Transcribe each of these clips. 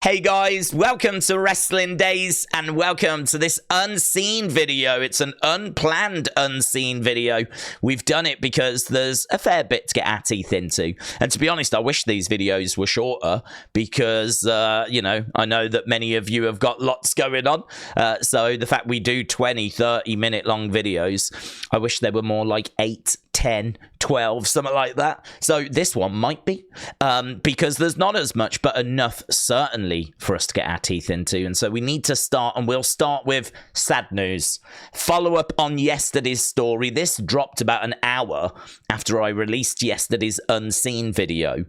Hey guys, welcome to Wrestling Days and welcome to this unseen video. It's an unplanned unseen video. We've done it because there's a fair bit to get our teeth into. And to be honest, I wish these videos were shorter because, you know, I know that many of you have got lots going on. So the fact we do 20, 30-minute long videos, I wish they were more like 8, 10, 12, something like that. So this one might be because there's not as much, but enough certainly for us to get our teeth into. And so we need to start, and we'll start with sad news. Follow up on yesterday's story. This dropped about an hour after I released yesterday's unseen video.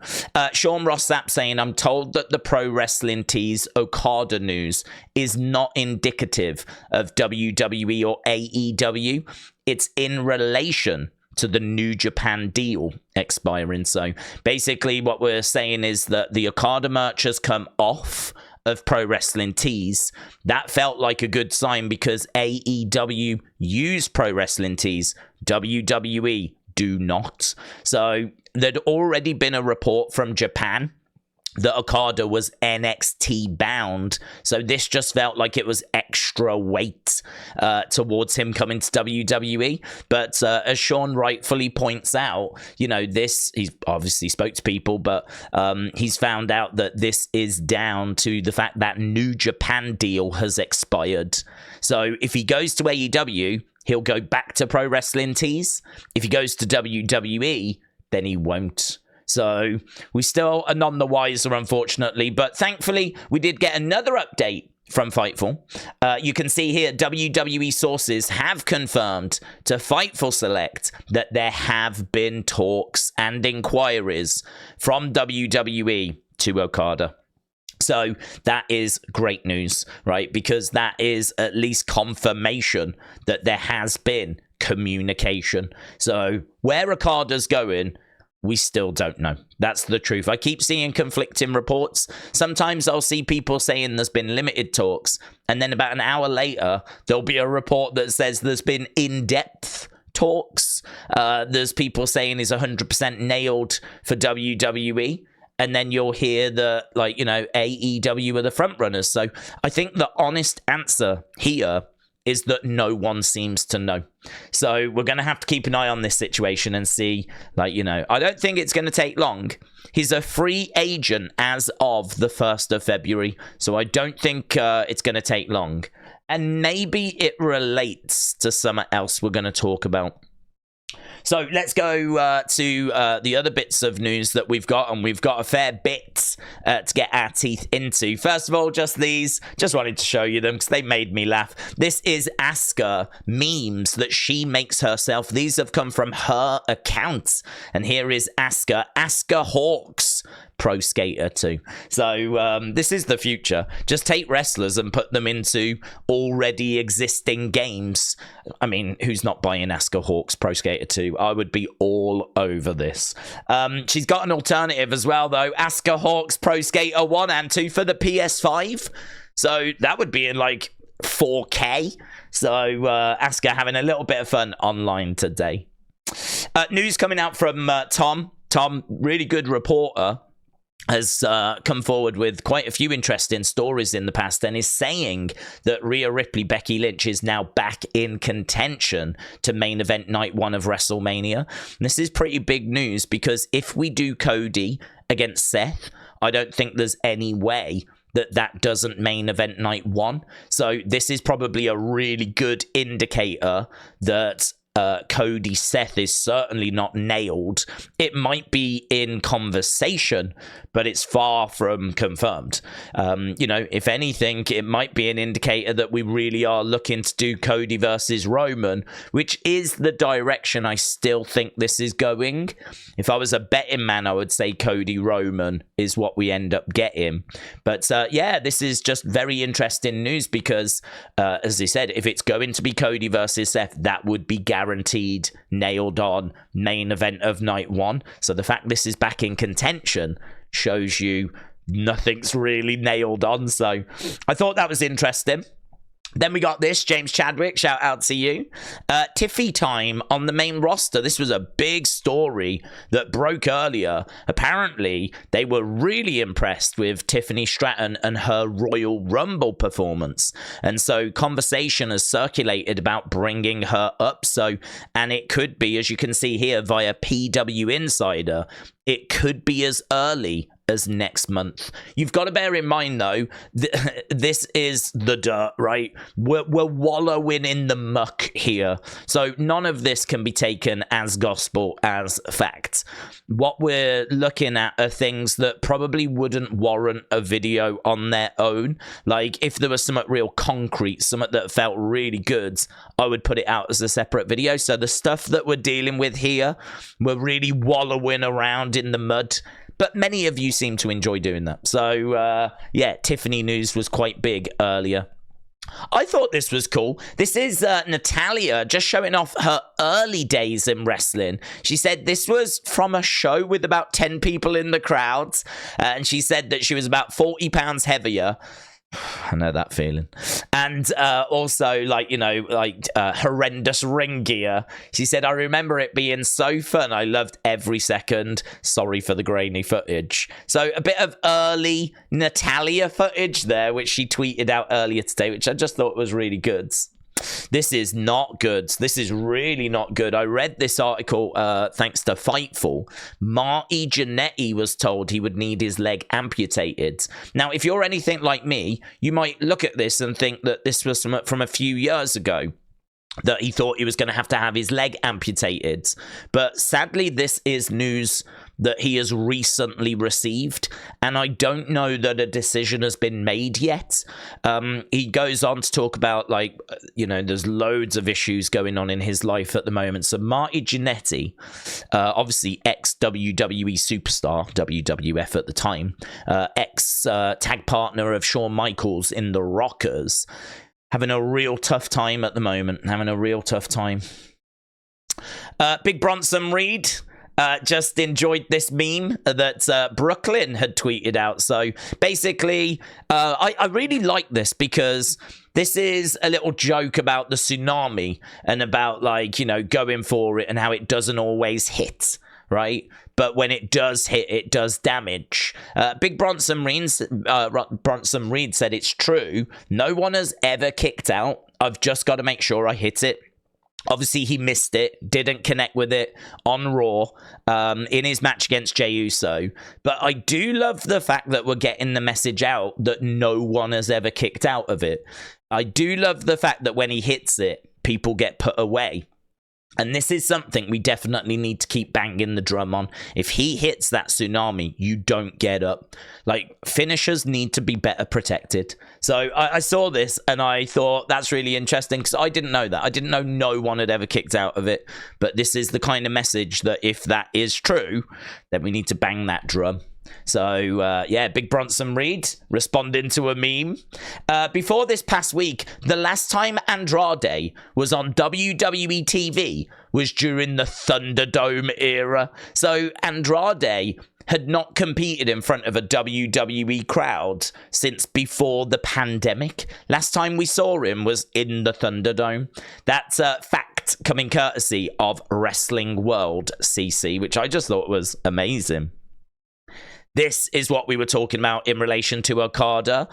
Sean Ross Sapp saying, I'm told that the Pro Wrestling Tees Okada news is not indicative of WWE or AEW. It's in relation to the New Japan deal expiring. So basically what we're saying is that the Okada merch has come off of Pro Wrestling Tees. That felt like a good sign because AEW use Pro Wrestling Tees. WWE do not. So there'd already been a report from Japan that Okada was NXT bound, so this just felt like it was extra weight towards him coming to WWE. But as Sean rightfully points out, you know, he's obviously spoke to people, but he's found out that this is down to the fact that New Japan deal has expired. So if he goes to AEW, he'll go back to Pro Wrestling Tees. If he goes to WWE, then he won't. So we still are none the wiser, unfortunately. But thankfully, we did get another update from Fightful. You can see here, WWE sources have confirmed to Fightful Select that there have been talks and inquiries from WWE to Okada. So that is great news, right? Because that is at least confirmation that there has been communication. So where Okada's going, we still don't know. That's the truth. I keep seeing conflicting reports. Sometimes I'll see people saying there's been limited talks, and then about an hour later, there'll be a report that says there's been in-depth talks. There's people saying he's 100% nailed for WWE. And then you'll hear that, like, you know, AEW are the front runners. So I think the honest answer here is that no one seems to know. So we're going to have to keep an eye on this situation and see, like, you know, I don't think it's going to take long. He's a free agent as of the 1st of February. So I don't think it's going to take long. And maybe it relates to something else we're going to talk about. So let's go to the other bits of news that we've got, and we've got a fair bit to get our teeth into. First of all, just wanted to show you them because they made me laugh. This is Asuka memes that she makes herself. These have come from her account, and here is Asuka Hawks Pro Skater 2. So this is the future. Just take wrestlers and put them into already existing games. I mean, who's not buying Asuka Hawks Pro Skater 2? I would be all over this. She's got an alternative as well, though. Asuka Hawks Pro Skater 1 and 2 for the PS5. So that would be in like 4K. So Asuka having a little bit of fun online today. News coming out from Tom. Tom, really good reporter, has come forward with quite a few interesting stories in the past and is saying that Rhea Ripley Becky Lynch is now back in contention to main event night 1 of WrestleMania. And this is pretty big news because if we do Cody against Seth, I don't think there's any way that doesn't main event night 1. So this is probably a really good indicator that Cody Seth is certainly not nailed. It might be in conversation, but it's far from confirmed. You know, if anything, it might be an indicator that we really are looking to do Cody versus Roman, which is the direction I still think this is going. If I was a betting man, I would say Cody Roman is what we end up getting. But yeah, this is just very interesting news because, as I said, if it's going to be Cody versus Seth, that would be guaranteed, nailed on main event of night 1. So the fact this is back in contention shows you nothing's really nailed on. So I thought that was interesting. Then we got this, James Chadwick, shout out to you. Tiffy time on the main roster. This was a big story that broke earlier. Apparently, they were really impressed with Tiffany Stratton and her Royal Rumble performance. And so conversation has circulated about bringing her up. And it could be, as you can see here via PW Insider, it could be as early as next month. You've got to bear in mind, though, this is the dirt, right? We're wallowing in the muck here. So none of this can be taken as gospel, as fact. What we're looking at are things that probably wouldn't warrant a video on their own. Like, if there was something real concrete, something that felt really good, I would put it out as a separate video. So the stuff that we're dealing with here, we're really wallowing around in the mud. But many of you seem to enjoy doing that. So, yeah, Tiffany news was quite big earlier. I thought this was cool. This is Natalya just showing off her early days in wrestling. She said this was from a show with about 10 people in the crowd. And she said that she was about 40 pounds heavier. I know that feeling. And also, horrendous ring gear. She said, I remember it being so fun. I loved every second. Sorry for the grainy footage. So a bit of early Natalya footage there, which she tweeted out earlier today, which I just thought was really good. This is not good. This is really not good. I read this article thanks to Fightful. Marty Jannetty was told he would need his leg amputated. Now, if you're anything like me, you might look at this and think that this was from a few years ago, that he thought he was going to have his leg amputated. But sadly, this is news that he has recently received, and I don't know that a decision has been made yet. He goes on to talk about, there's loads of issues going on in his life at the moment. So Marty Jannetty, obviously ex-WWE superstar, WWF at the time, ex-tag partner of Shawn Michaels in The Rockers, having a real tough time at the moment, Big Bronson Reed just enjoyed this meme that Brooklyn had tweeted out. So basically, I really like this because this is a little joke about the tsunami and about, going for it and how it doesn't always hit, right? But when it does hit, it does damage. Big Bronson Reed said it's true. No one has ever kicked out. I've just got to make sure I hit it. Obviously, he missed it, didn't connect with it on Raw in his match against Jey Uso. But I do love the fact that we're getting the message out that no one has ever kicked out of it. I do love the fact that when he hits it, people get put away. And this is something we definitely need to keep banging the drum on. If he hits that tsunami, you don't get up. Finishers need to be better protected. So I saw this and I thought that's really interesting because I didn't know that. I didn't know no one had ever kicked out of it. But this is the kind of message that if that is true, then we need to bang that drum. So, Big Bronson Reed responding to a meme. Before this past week, the last time Andrade was on WWE TV was during the Thunderdome era. So, Andrade had not competed in front of a WWE crowd since before the pandemic. Last time we saw him was in the Thunderdome. That's a fact coming courtesy of Wrestling World CC, which I just thought was amazing. This is what we were talking about in relation to Okada.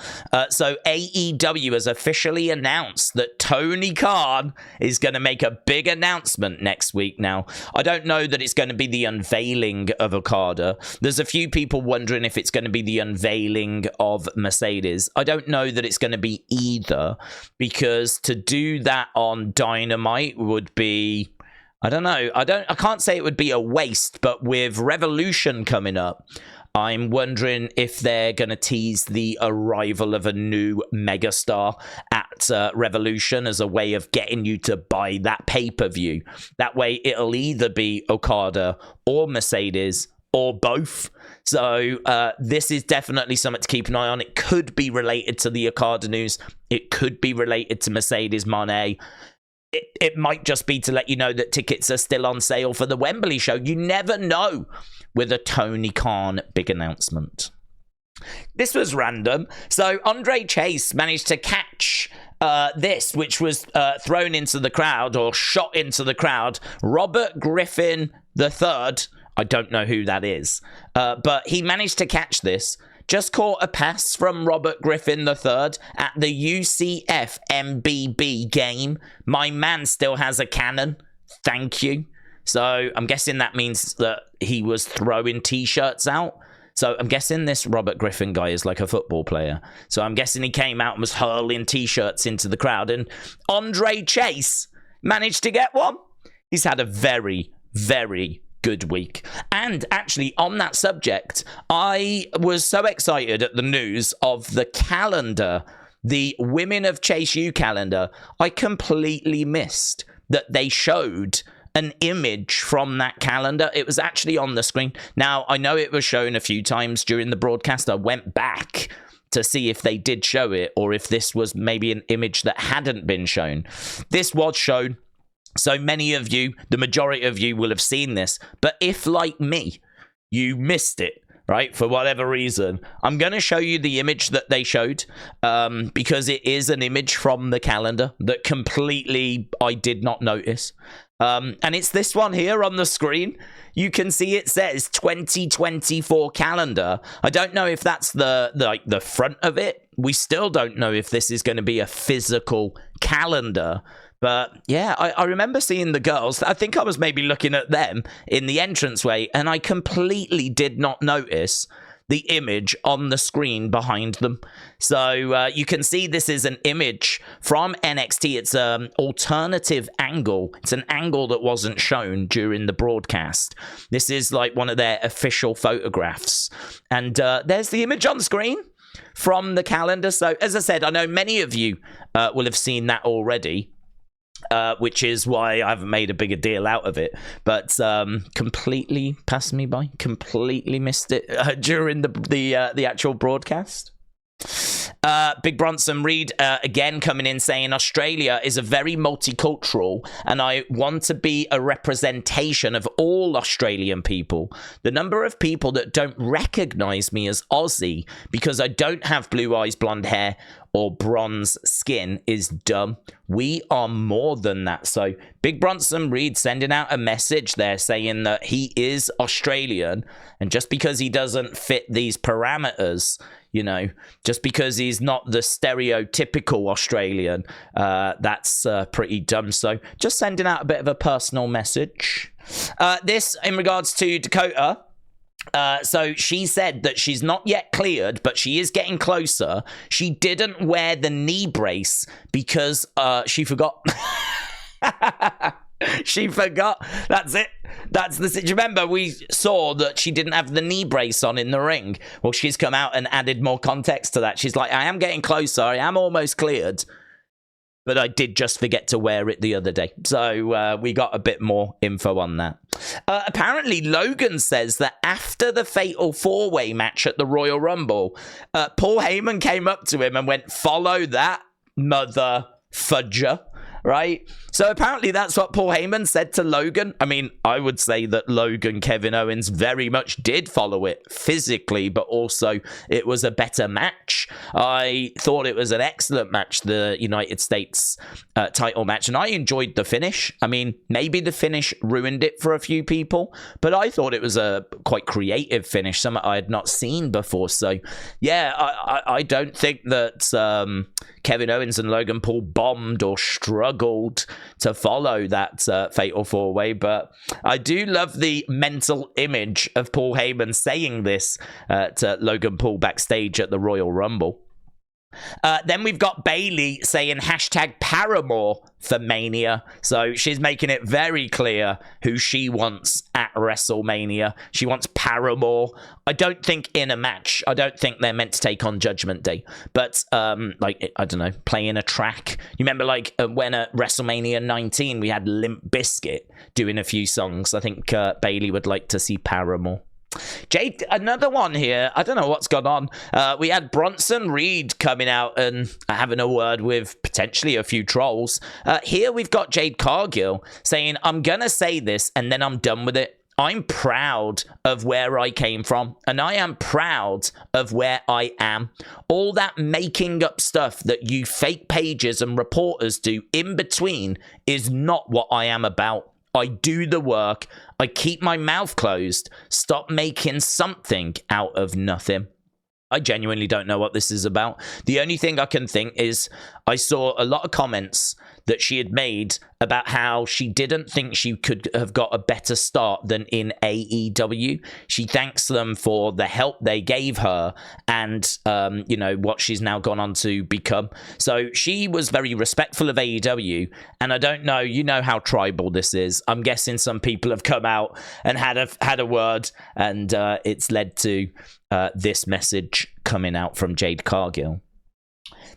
So AEW has officially announced that Tony Khan is going to make a big announcement next week. Now, I don't know that it's going to be the unveiling of Okada. There's a few people wondering if it's going to be the unveiling of Mercedes. I don't know that it's going to be either, because to do that on Dynamite would be... I don't know. I can't say it would be a waste, but with Revolution coming up, I'm wondering if they're going to tease the arrival of a new megastar at Revolution as a way of getting you to buy that pay-per-view. That way, it'll either be Okada or Mercedes or both. So this is definitely something to keep an eye on. It could be related to the Okada news. It could be related to Mercedes Moné. It might just be to let you know that tickets are still on sale for the Wembley show. You never know with a Tony Khan big announcement. This was random. So Andre Chase managed to catch this, which was thrown into the crowd or shot into the crowd. Robert Griffin III, I don't know who that is, but he managed to catch this. Just caught a pass from Robert Griffin III at the UCF MBB game. My man still has a cannon. Thank you. So I'm guessing that means that he was throwing T-shirts out. So I'm guessing this Robert Griffin guy is like a football player. So I'm guessing he came out and was hurling T-shirts into the crowd. And Andre Chase managed to get one. He's had a very, very good week. And actually, on that subject, I was so excited at the news of the calendar, the Women of Chase U calendar. I completely missed that they showed an image from that calendar. It was actually on the screen. Now, I know it was shown a few times during the broadcast. I went back to see if they did show it or if this was maybe an image that hadn't been shown. This was shown. So many of you, the majority of you will have seen this. But if, like me, you missed it, right, for whatever reason, I'm going to show you the image that they showed because it is an image from the calendar that completely I did not notice. And it's this one here on the screen. You can see it says 2024 calendar. I don't know if that's the front of it. We still don't know if this is going to be a physical calendar. But yeah, I remember seeing the girls. I think I was maybe looking at them in the entranceway, and I completely did not notice the image on the screen behind them. So you can see this is an image from NXT. It's an alternative angle. It's an angle that wasn't shown during the broadcast. This is like one of their official photographs. And there's the image on screen from the calendar. So as I said, I know many of you will have seen that already. Which is why I haven't made a bigger deal out of it, but completely passed me by, completely missed it during the actual broadcast. Big Bronson Reed again coming in saying Australia is a very multicultural and I want to be a representation of all Australian people. The number of people that don't recognize me as Aussie because I don't have blue eyes, blonde hair or bronze skin is dumb. We are more than that. So Big Bronson Reed sending out a message there saying that he is Australian, and just because he doesn't fit these parameters, you know, just because he's not the stereotypical Australian, that's pretty dumb. So just sending out a bit of a personal message. This in regards to Dakota. So she said that she's not yet cleared, but she is getting closer. She didn't wear the knee brace because she forgot. She forgot. That's it. That's the situation. Remember, we saw that she didn't have the knee brace on in the ring. Well, she's come out and added more context to that. She's like, I am getting closer. I am almost cleared. But I did just forget to wear it the other day. So we got a bit more info on that. Apparently, Logan says that after the Fatal 4-Way match at the Royal Rumble, Paul Heyman came up to him and went, follow that, mother fudger. Right? So apparently that's what Paul Heyman said to Logan. I mean, I would say that Logan Kevin Owens very much did follow it physically, but also it was a better match. I thought it was an excellent match, the United States title match, and I enjoyed the finish. I mean, maybe the finish ruined it for a few people, but I thought it was a quite creative finish, something I had not seen before. So yeah, I don't think that Kevin Owens and Logan Paul bombed or struggled to follow that Fatal 4-Way, but I do love the mental image of Paul Heyman saying this to Logan Paul backstage at the Royal Rumble. Then we've got Bayley saying hashtag Paramore for Mania. So she's making it very clear who she wants at WrestleMania. She wants Paramore. I don't think in a match. I don't think they're meant to take on Judgment Day. But, like, I don't know, playing a track. You remember, like, when at WrestleMania 19, we had Limp Bizkit doing a few songs. I think Bayley would like to see Paramore. Jade, another one here. I don't know what's gone on. We had Bronson Reed coming out and having a word with potentially a few trolls. Here we've got Jade Cargill saying, I'm going to say this and then I'm done with it. I'm proud of where I came from, and I am proud of where I am. All that making up stuff that you fake pages and reporters do in between is not what I am about. I do the work. I keep my mouth closed. Stop making something out of nothing. I genuinely don't know what this is about. The only thing I can think is I saw a lot of comments that she had made about how she didn't think she could have got a better start than in AEW. She thanks them for the help they gave her and, you know, what she's now gone on to become. So she was very respectful of AEW. And I don't know, you know how tribal this is. I'm guessing some people have come out and had a word, and it's led to this message coming out from Jade Cargill.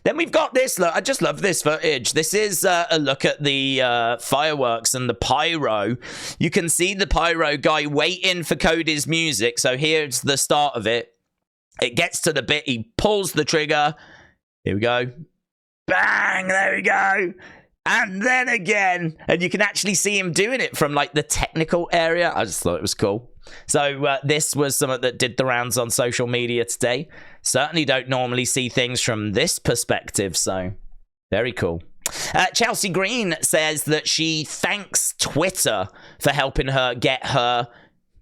Then we've got this look. I just love this footage. This is a look at the fireworks and the pyro. You can see the pyro guy waiting for Cody's music. So here's the start of it. It gets to the bit. He pulls the trigger. Here we go. Bang! There we go. And then again. And you can actually see him doing it from like the technical area. I just thought it was cool. So this was something that did the rounds on social media today. Certainly don't normally see things from this perspective, so very cool. Chelsea Green says that she thanks Twitter for helping her get her...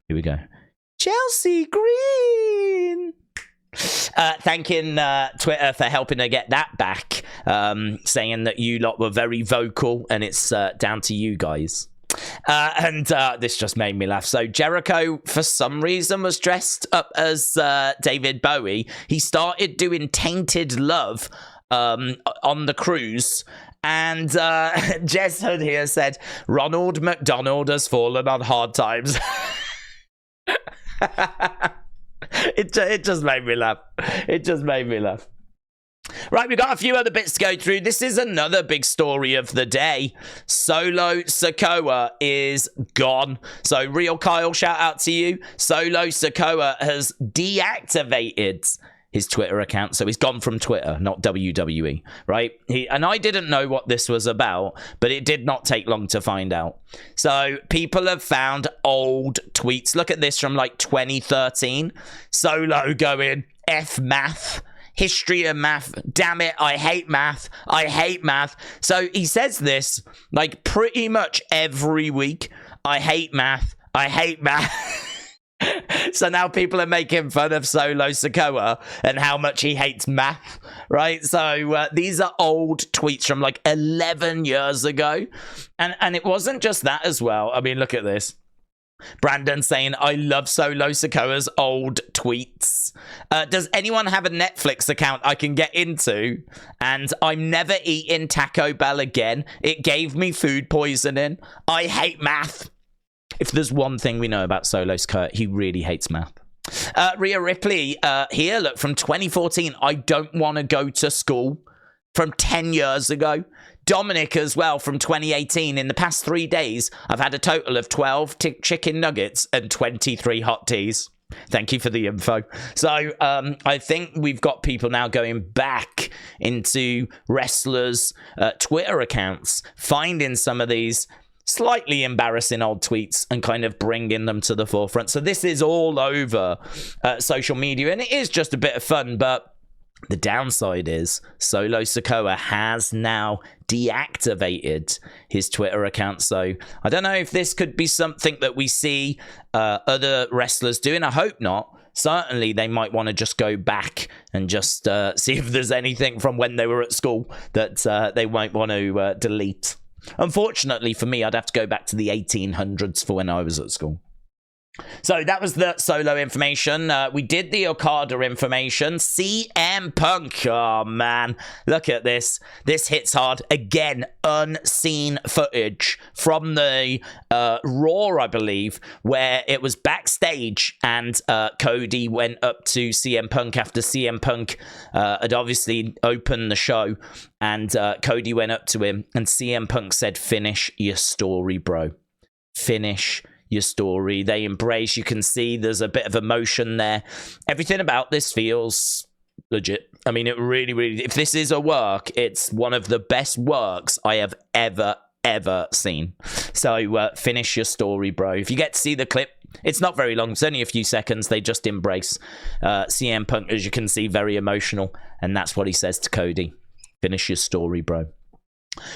Here we go. Chelsea Green! Thanking Twitter for helping her get that back, saying that you lot were very vocal and it's down to you guys. And this just made me laugh. So Jericho, for some reason, was dressed up as David Bowie. He started doing Tainted Love on the cruise. And Jez Hood here said, Ronald McDonald has fallen on hard times. It just made me laugh. It just made me laugh. Right, we've got a few other bits to go through. This is another big story of the day. Solo Sikoa is gone. So, Real Kyle, shout out to you. Solo Sikoa has deactivated his Twitter account. So, he's gone from Twitter, not WWE, right? And I didn't know what this was about, but it did not take long to find out. So, people have found old tweets. Look at this from like 2013. Solo going, F math. History of math. Damn it, I hate math. I hate math. So he says this like pretty much every week. I hate math. I hate math. So now people are making fun of Solo Sikoa and how much he hates math, right? So these are old tweets from like 11 years ago. And it wasn't just that as well. I mean, look at this. Brandon saying, I love Solo Sikoa's old tweets. Does anyone have a Netflix account I can get into? And I'm never eating Taco Bell again. It gave me food poisoning. I hate math. If there's one thing we know about Solo Sikoa, he really hates math. Rhea Ripley here, look, from 2014, I don't want to go to school. From 10 years ago. Dominic as well from 2018. In the past 3 days, I've had a total of 12 chicken nuggets and 23 hot teas. Thank you for the info. So I think we've got people now going back into wrestlers' Twitter accounts, finding some of these slightly embarrassing old tweets and kind of bringing them to the forefront. So this is all over social media, and it is just a bit of fun, but the downside is Solo Sikoa has now deactivated his Twitter account. So I don't know if this could be something that we see other wrestlers doing. I hope not. Certainly, they might want to just go back and just see if there's anything from when they were at school that they might want to delete. Unfortunately for me, I'd have to go back to the 1800s for when I was at school. So that was the Solo information. We did the Okada information. CM Punk. Oh, man. Look at this. This hits hard. Again, unseen footage from the Raw, I believe, where it was backstage and Cody went up to CM Punk after CM Punk had obviously opened the show. And Cody went up to him and CM Punk said, "Finish your story, bro. Finish your story." They embrace. You can see there's a bit of emotion there. Everything about this feels legit. I mean, it really, if this is a work, it's one of the best works I have ever seen. So finish your story, bro. If you get to see the clip, It's not very long. It's only a few seconds. They just embrace. CM Punk, as you can see, very emotional. And that's what he says to Cody. Finish your story, bro.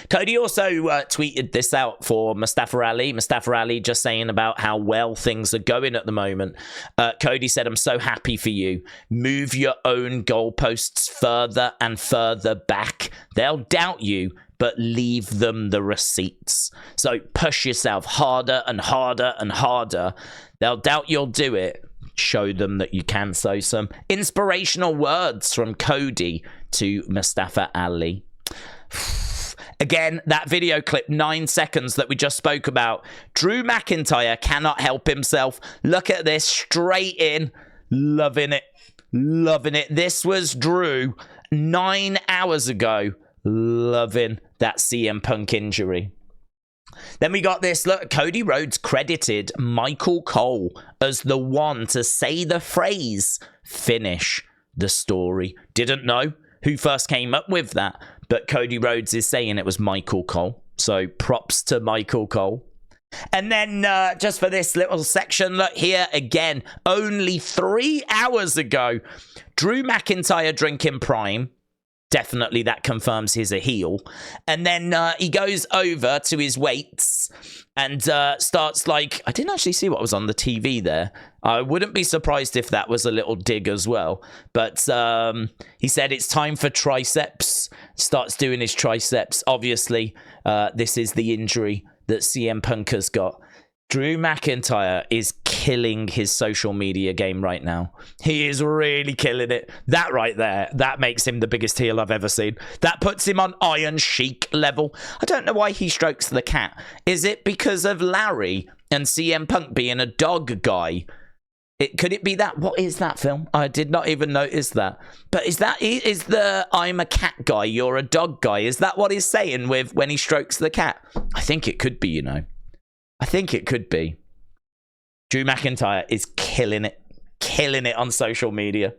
Cody also tweeted this out for Mustafa Ali. Mustafa Ali just saying about how well things are going at the moment. Cody said, I'm so happy for you. Move your own goalposts further and further back. They'll doubt you, but leave them the receipts. So push yourself harder and harder and harder. They'll doubt you'll do it. Show them that you can. So some inspirational words from Cody to Mustafa Ali. Again, that video clip, 9 seconds that we just spoke about. Drew McIntyre cannot help himself. Look at this, straight in. Loving it. Loving it. This was Drew 9 hours ago. Loving that CM Punk injury. Then we got this. Look, Cody Rhodes credited Michael Cole as the one to say the phrase, finish the story. Didn't know who first came up with that, but Cody Rhodes is saying it was Michael Cole. So props to Michael Cole. And then just for this little section, look here again, only 3 hours ago, Drew McIntyre drinking Prime. Definitely that confirms he's a heel. And then he goes over to his weights and starts like, I didn't actually see what was on the TV there. I wouldn't be surprised if that was a little dig as well. But he said it's time for triceps. Starts doing his triceps. Obviously, this is the injury that CM Punk has got. Drew McIntyre is killing his social media game right now. He is really killing it. That right there, that makes him the biggest heel I've ever seen. That puts him on Iron Sheik level. I don't know why he strokes the cat. Is it because of Larry and CM Punk being a dog guy? Could it be that? What is that film? I did not even notice that. But is the I'm a cat guy, you're a dog guy? Is that what he's saying with when he strokes the cat? I think it could be, you know. I think it could be. Drew McIntyre is killing it on social media.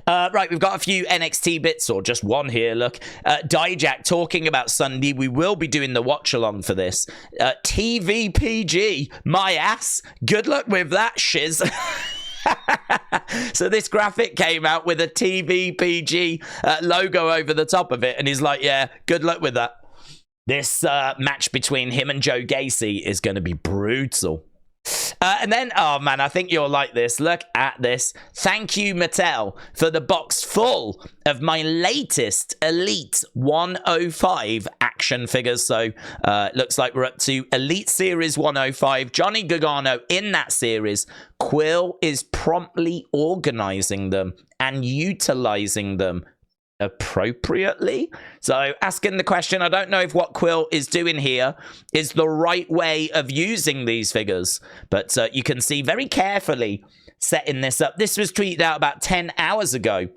Right, we've got a few NXT bits, or just one here, look. Dijak talking about Sunday. We will be doing the watch-along for this. TVPG, my ass. Good luck with that, shiz. So this graphic came out with a TVPG logo over the top of it, and he's like, yeah, good luck with that. This match between him and Joe Gacy is going to be brutal. And then, oh man, I think you'll like this. Look at this. Thank you, Mattel, for the box full of my latest Elite 105 action figures. So, looks like we're up to Elite Series 105. Johnny Gargano in that series. Quill is promptly organizing them and utilizing them appropriately. So asking the question, I don't know if what Quill is doing here is the right way of using these figures, but you can see very carefully setting this up. This was tweeted out about 10 hours ago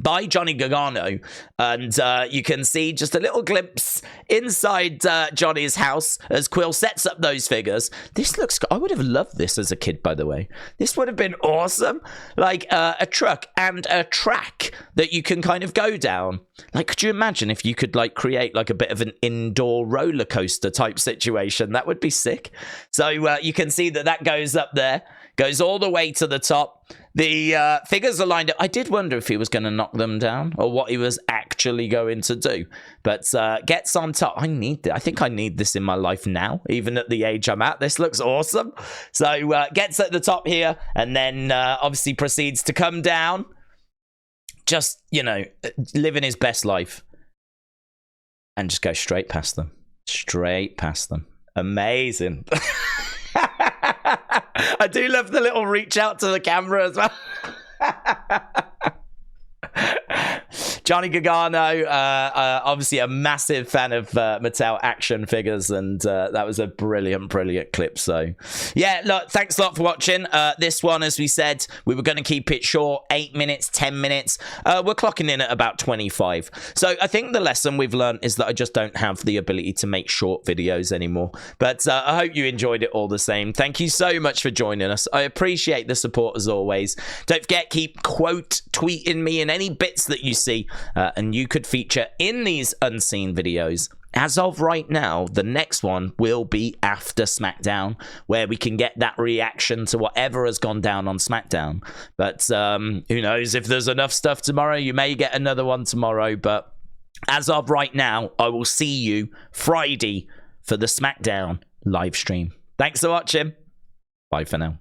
by Johnny Gargano, and you can see just a little glimpse inside Johnny's house as Quill sets up those figures. This looks, I would have loved this as a kid, by the way. This would have been awesome. Like a truck and a track that you can kind of go down. Like, could you imagine if you could like create like a bit of an indoor roller coaster type situation? That would be sick. So you can see that that goes up there, goes all the way to the top. The figures are lined up. I did wonder if he was going to knock them down or what he was actually going to do. But gets on top. I think I need this in my life now, even at the age I'm at. This looks awesome. So gets at the top here and then obviously proceeds to come down. Just, you know, living his best life. And just go straight past them. Straight past them. Amazing. I do love the little reach out to the camera as well. Johnny Gargano, obviously a massive fan of Mattel action figures, and that was a brilliant clip. So, yeah, look, thanks a lot for watching. This one, as we said, we were going to keep it short, 8 minutes, 10 minutes. We're clocking in at about 25. So I think the lesson we've learned is that I just don't have the ability to make short videos anymore. But I hope you enjoyed it all the same. Thank you so much for joining us. I appreciate the support as always. Don't forget, keep quote tweeting me in any bits that you see. And you could feature in these unseen videos as of right now, the next one will be after SmackDown, where we can get that reaction to whatever has gone down on SmackDown. But who knows, if there's enough stuff tomorrow, you may get another one tomorrow. But as of right now, I will see you Friday for the SmackDown live stream. Thanks for watching. Bye for now.